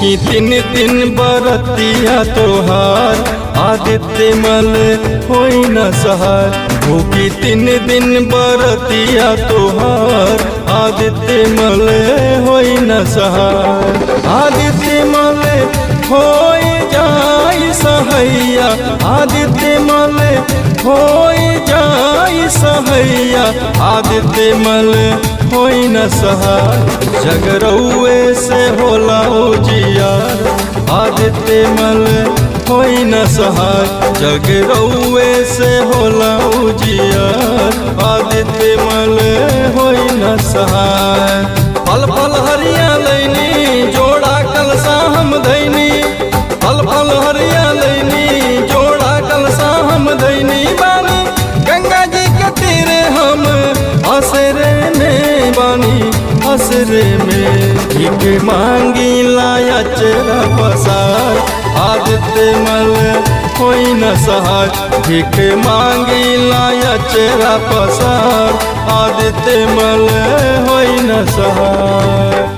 भूखी तीन दिन बरतिया तोहार आदित्य मल होई न सहार। भूखी तीन दिन बरतिया तोहार आदित्य मल होई न सहार। आदित्य मल होई जाई सहैया आदित्य मल होई जाई सहैया आदित्य मल होई न सहार। जगरौए से होला उजियार आदित्य मल होई न सहार। जगरौए से होला उजियार आदित्य मल होई न सहार। फल फल हरिया लैनी जोड़ा कलसा हम धैनी। फल फल हरिया लैनी जोड़ा कलसा हम धैनी बानी। गंगा जी के तीरे हम असरे में बानी असरे में। भीख मांगी लाया चेहरा पसार आदित्य मल होई न सहार। भीख मांगी लाया चेहरा पसार आदित्य मल होई न सहार।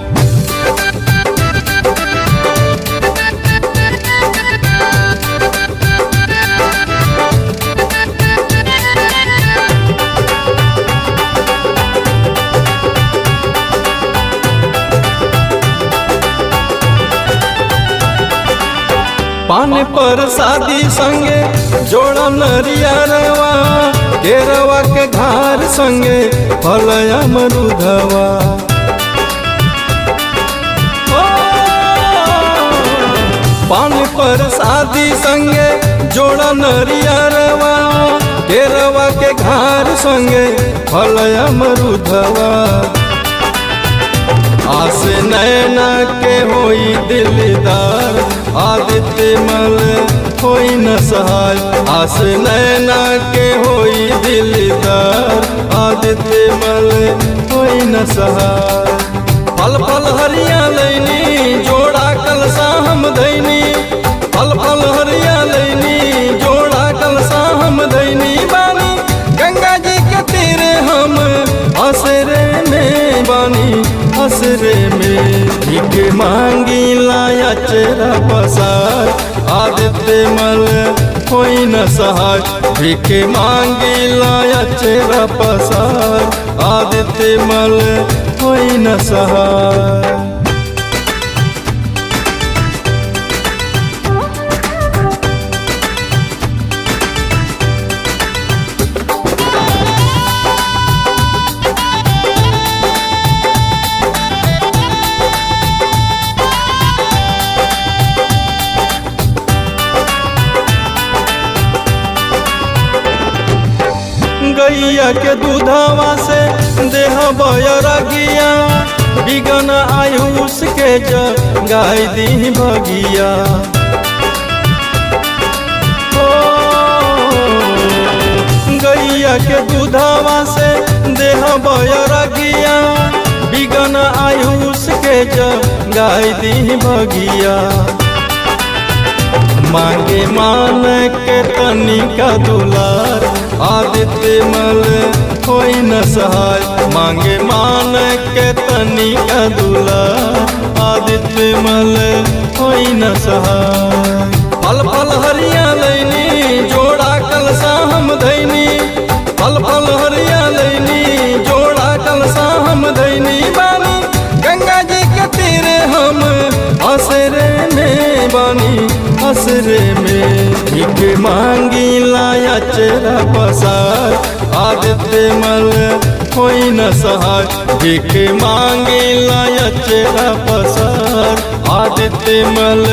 पान पर शादी संगे जोड़ा नरियरवा। केरवा के घार संगे फलया मरुधवा। पान पर शादी संगे जोड़ा नरियरवा। केरवा के घार संगे फलया मरुधवा। आस नैना के होई दिलदार आदित्य मल होई न सहाय। आस नैना के होई दिलदार आदित्य मल होई न सहाय। फल फल हरिया लैनी जोड़ा कलसा हम धैनी। फल फल हरिया लैनी जोड़ा कलसा हम धैनी बानी। गंगा जी के तीरे हम असरे में बानी असरे में। भीख मांगी लाया चेहरा पसार आदित्य मल होई न सहार। भीख मांगी लाया चेहरा पसार आदित्य मल होई न सहार। गैया के दूधवा से देह बयरगिया। बिगन आयुष के जगाई दी भगिया। गैया के दूधवा से देह बयरगिया। बिगन आयुष के जगाई दी भगिया। मांगे मान के तनिका दुलार आदित्य मल होई न सहाय। मांगे मान के तनिका दुलार आदित्य मल होई न सहाय। फल फल हरिया लैनी जोड़ा कलसा हम धैनी। फल फल हरिया लैनी जोड़ा कलसा हम धैनी बानी। गंगा जी के तीरे हम असरे में बानी असरे में। भीख मांगी लाया चेहरा पसार आदित्य मल होई न सहार। भीख मांगी लाया चेहरा पसार आदित्य मल